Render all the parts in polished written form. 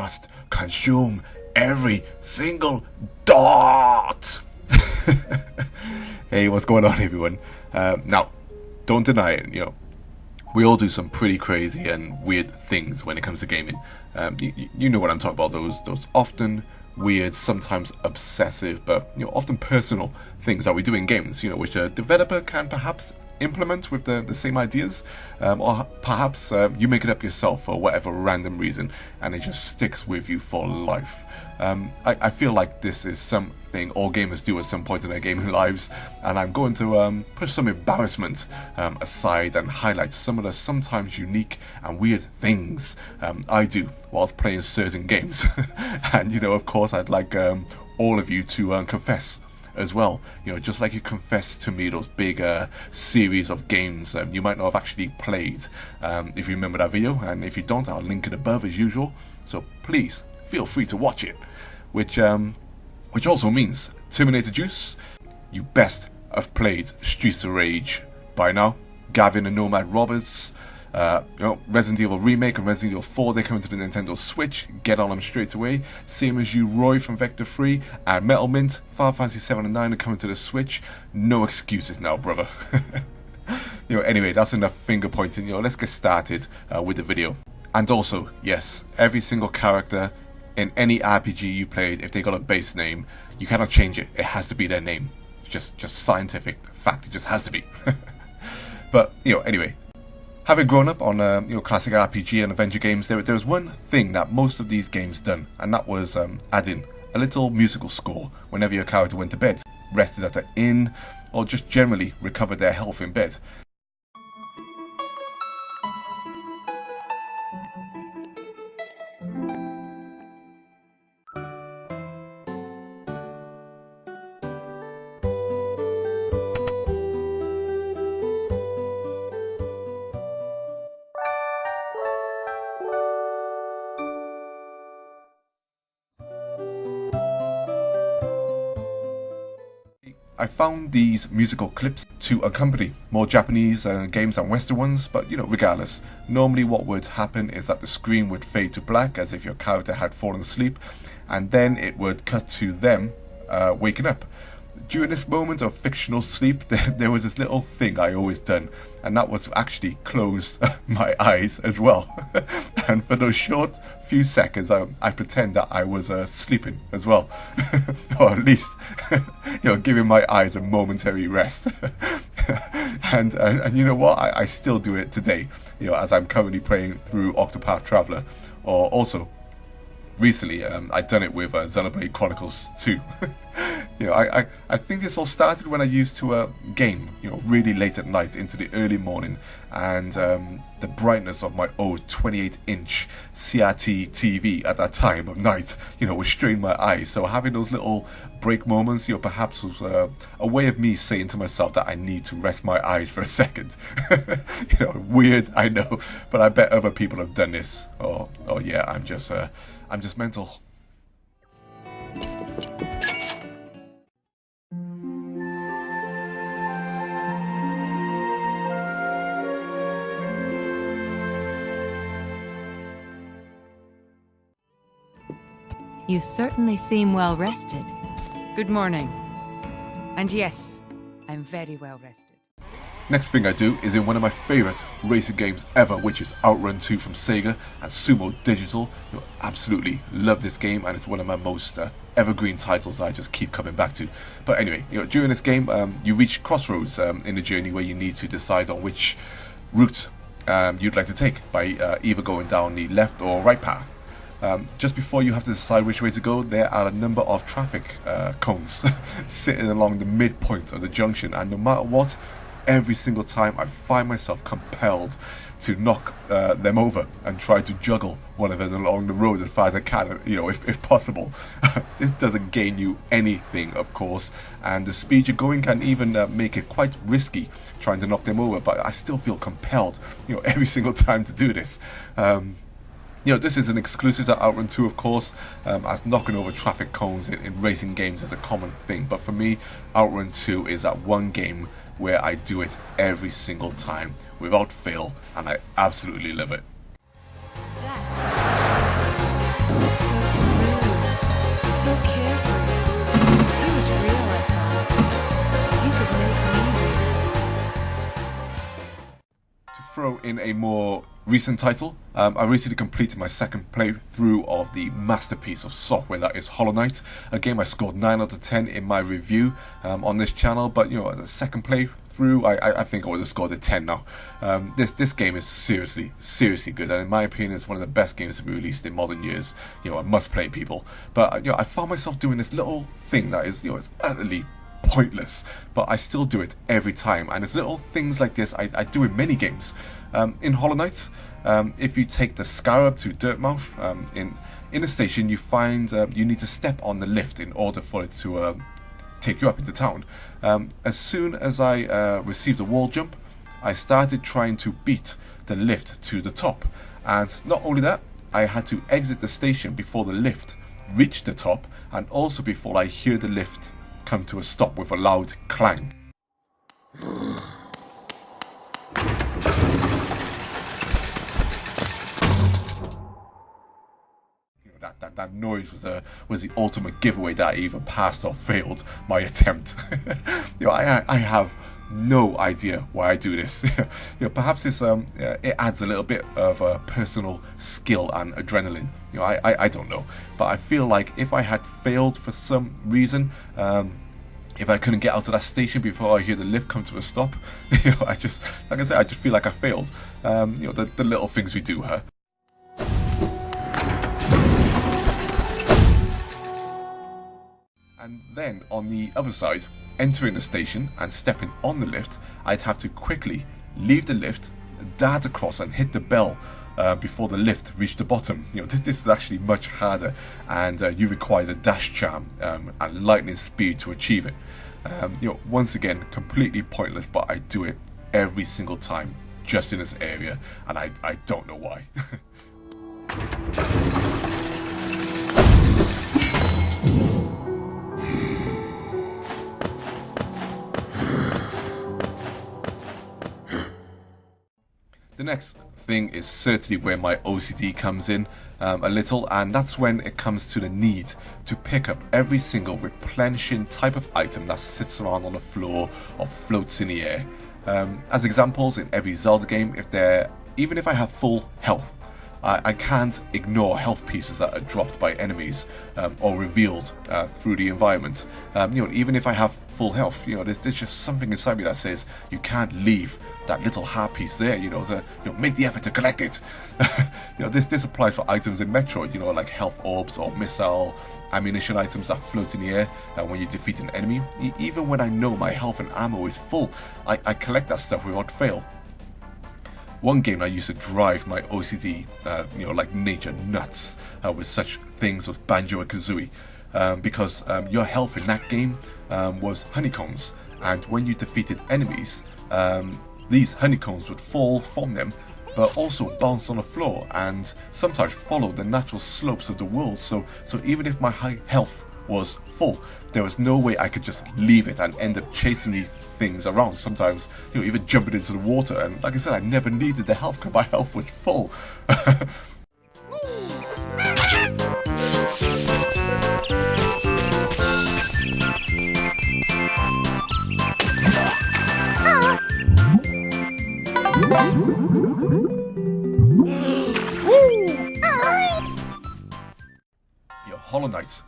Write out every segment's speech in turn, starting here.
must consume every single dot. Hey, what's going on, everyone? Now, don't deny it, we all do some pretty crazy and weird things when it comes to gaming. You know what I'm talking about, those often weird, sometimes obsessive, but often personal things that we do in games, which a developer can perhaps implement with the same ideas, or perhaps you make it up yourself for whatever random reason, and it just sticks with you for life. I feel like this is something all gamers do at some point in their gaming lives, and I'm going to push some embarrassment aside and highlight some of the sometimes unique and weird things I do whilst playing certain games. And of course, I'd like all of you to confess as well, just like you confess to me those big series of games you might not have actually played, if you remember that video, and if you don't, I'll link it above as usual, so please feel free to watch it, which also means Terminator Juice, you best have played Streets of Rage by now. Gavin and Nomad Roberts, Resident Evil Remake and Resident Evil 4, they come to the Nintendo Switch, get on them straight away. Same as you, Roy from Vector 3, and Metal Mint, Final Fantasy 7 and 9 are coming to the Switch. No excuses now, brother. Anyway, that's enough finger pointing, let's get started with the video. And also, yes, every single character in any RPG you played, if they got a base name, you cannot change it. It has to be their name. It's just scientific fact, it just has to be. But, anyway, having grown up on classic RPG and adventure games, there was one thing that most of these games done, and that was adding a little musical score whenever your character went to bed, rested at an inn, or just generally recovered their health in bed. I found these musical clips to accompany more Japanese games than Western ones, but regardless, normally what would happen is that the screen would fade to black as if your character had fallen asleep, and then it would cut to them waking up. During this moment of fictional sleep, there was this little thing I always done, and that was to actually close my eyes as well. And for those short few seconds, I pretend that I was sleeping as well, or at least, giving my eyes a momentary rest. And you know what? I still do it today, as I'm currently playing through Octopath Traveler, or also recently I'd done it with Xenoblade Chronicles 2. I think this all started when I used to game, really late at night into the early morning, and the brightness of my old 28-inch CRT TV at that time of night, would strain my eyes. So having those little break moments, perhaps was a way of me saying to myself that I need to rest my eyes for a second. Weird, I know, but I bet other people have done this. Oh yeah, I'm just mental. You certainly seem well rested. Good morning. And yes, I'm very well rested. Next thing I do is in one of my favourite racing games ever, which is Outrun 2 from Sega and Sumo Digital. Absolutely love this game, and it's one of my most evergreen titles I just keep coming back to. But anyway, during this game, you reach crossroads in the journey where you need to decide on which route you'd like to take by either going down the left or right path. Just before you have to decide which way to go, there are a number of traffic cones sitting along the midpoint of the junction, and no matter what, every single time I find myself compelled to knock them over and try to juggle one of them along the road as far as I can, if possible. This doesn't gain you anything, of course, and the speed you're going can even make it quite risky trying to knock them over, but I still feel compelled, every single time to do this. This is an exclusive to Outrun 2, of course, as knocking over traffic cones in racing games is a common thing. But for me, Outrun 2 is that one game where I do it every single time, without fail, and I absolutely love it. That's right. in a more recent title, I recently completed my second playthrough of the masterpiece of software that is Hollow Knight. A game I scored 9 out of 10 in my review on this channel, but the second playthrough, I think I would have scored a 10 now. This game is seriously good, and in my opinion, it's one of the best games to be released in modern years. I must play, people. But I found myself doing this little thing that is, it's utterly pointless, but I still do it every time, and it's little things like this I do in many games. In Hollow Knight, if you take the Scarab to Dirtmouth, in a station you find you need to step on the lift in order for it to take you up into town. As soon as I received a wall jump, I started trying to beat the lift to the top, and not only that, I had to exit the station before the lift reached the top, and also before I hear the lift come to a stop with a loud clang. That noise was the ultimate giveaway that I either passed or failed my attempt. I have no idea why I do this. Perhaps it's it adds a little bit of personal skill and adrenaline. I don't know, but I feel like if I had failed for some reason, if I couldn't get out of that station before I hear the lift come to a stop, I just feel like I failed. The little things we do here. And then on the other side, entering the station and stepping on the lift, I'd have to quickly leave the lift, dart across and hit the bell before the lift reached the bottom. This is actually much harder, and you require the dash charm and lightning speed to achieve it. Once again, completely pointless, but I do it every single time just in this area, and I don't know why. The next thing is certainly where my OCD comes in a little, and that's when it comes to the need to pick up every single replenishing type of item that sits around on the floor or floats in the air. As examples, in every Zelda game, even if I have full health, I can't ignore health pieces that are dropped by enemies or revealed through the environment. Even if I have full health, there's just something inside me that says you can't leave that little heart piece there. Make the effort to collect it. This applies for items in Metroid. Like health orbs or missile ammunition items that float in the air when you defeat an enemy. Even when I know my health and ammo is full, I collect that stuff without fail. One game I used to drive my OCD, like nature nuts with such things was Banjo and Kazooie, because your health in that game was honeycombs, and when you defeated enemies, these honeycombs would fall from them, but also bounce on the floor and sometimes follow the natural slopes of the world. So even if my high health was full, there was no way I could just leave it and end up chasing these things around, sometimes even jumping into the water. And like I said, I never needed the health because my health was full. Hollow Knight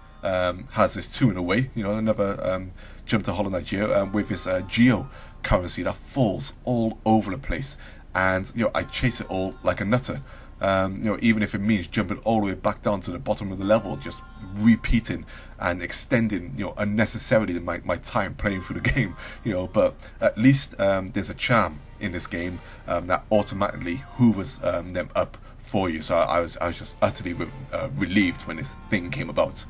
has this too in a way. Another jump to Hollow Knight here with this geo currency that falls all over the place, and I chase it all like a nutter. Even if it means jumping all the way back down to the bottom of the level, just repeating and extending unnecessarily my time playing through the game. But at least there's a charm in this game that automatically hoovers them up for you. So I was just utterly relieved when this thing came about.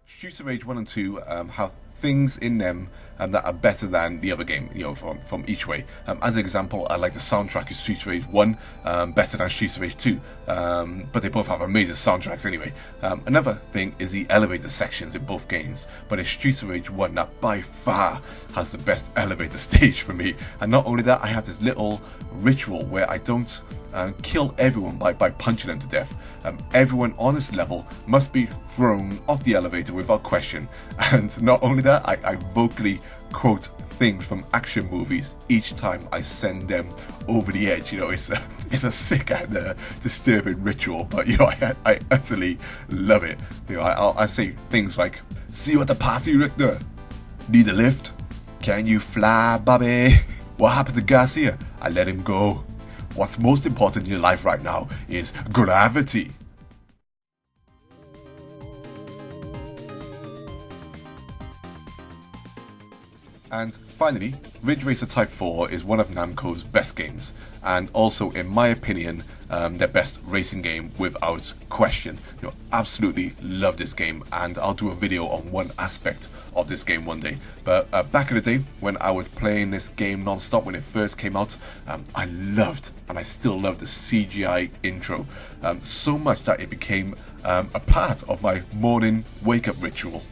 Streets of Rage 1 and 2 have things in them that are better than the other game, from each way. As an example, I like the soundtrack of Streets of Rage 1 better than Streets of Rage 2, but they both have amazing soundtracks anyway. Another thing is the elevator sections in both games, but it's Streets of Rage 1 that by far has the best elevator stage for me. And not only that, I have this little ritual where I don't and kill everyone by punching them to death. Everyone on this level must be thrown off the elevator without question. And not only that, I vocally quote things from action movies each time I send them over the edge. It's a sick and disturbing ritual, but I utterly love it. I say things like, "See you at the party, Richter. Need a lift? Can you fly, Bobby? What happened to Garcia? I let him go. What's most important in your life right now is gravity." And finally, Ridge Racer Type 4 is one of Namco's best games, and also, in my opinion, their best racing game without question. Absolutely love this game, and I'll do a video on one aspect of this game one day. But back in the day, when I was playing this game non-stop when it first came out, I loved, and I still love, the CGI intro so much that it became a part of my morning wake-up ritual.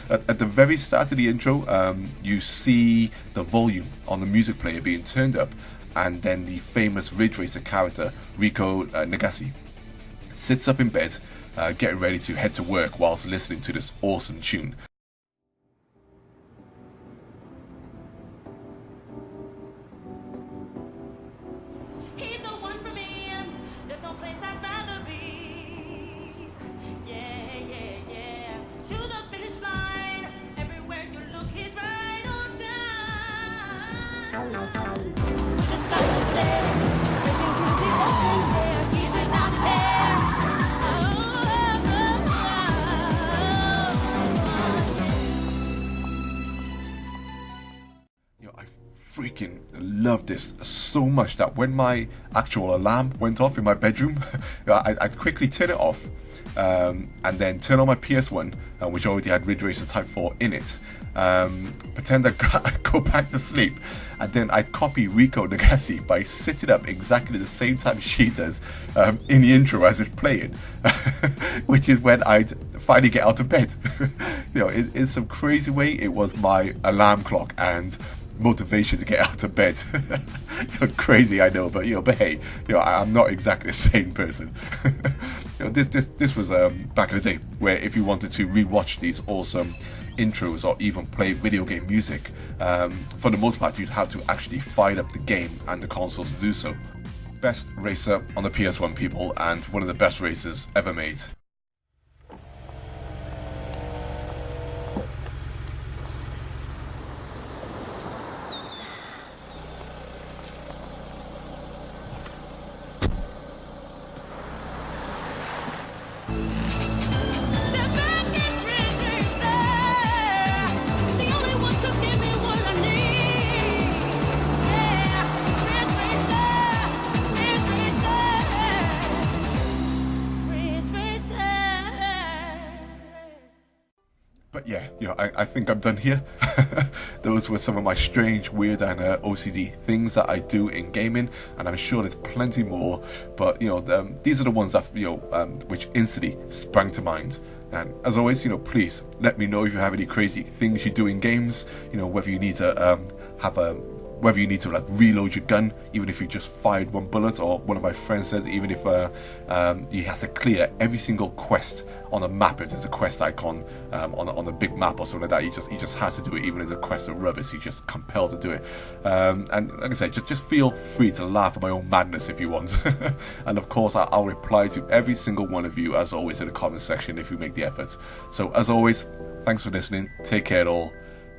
At the very start of the intro, you see the volume on the music player being turned up, and then the famous Ridge Racer character, Rico Nagase, sits up in bed, getting ready to head to work whilst listening to this awesome tune. He's the one for me. There's no place I'd rather be. Yeah, yeah, yeah. To the finish line. Everywhere you look, he's right on time. Just like I said, pushing through the ocean there. He's without there. I freaking love this so much that when my actual alarm went off in my bedroom, I'd quickly turn it off, and then turn on my PS1, which already had Ridge Racer Type 4 in it, pretend I'd go back to sleep, and then I'd copy Rico Nagase by sitting up exactly the same time she does in the intro as it's playing, which is when I'd finally get out of bed. In some crazy way, it was my alarm clock and motivation to get out of bed. Crazy, I know, but hey, I'm not exactly the same person. This was back in the day, where if you wanted to rewatch these awesome intros or even play video game music, for the most part you'd have to actually fire up the game and the consoles to do so. Best racer on the PS1, people, and one of the best racers ever made. But yeah, I think I'm done here. Those were some of my strange, weird, and OCD things that I do in gaming, and I'm sure there's plenty more. But these are the ones that which instantly sprang to mind. And as always, please let me know if you have any crazy things you do in games. Whether you need to whether you need to reload your gun, even if you just fired one bullet, or one of my friends said even if he has to clear every single quest on a map, if there's a quest icon on a big map or something like that, he just has to do it, even if the quest are rubbish, he's just compelled to do it. And like I said, just feel free to laugh at my own madness if you want. And of course, I'll reply to every single one of you, as always, in the comment section if you make the effort. So as always, thanks for listening, take care all,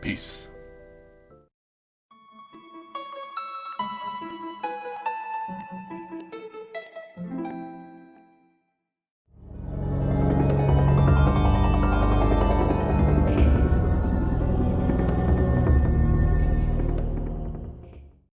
peace.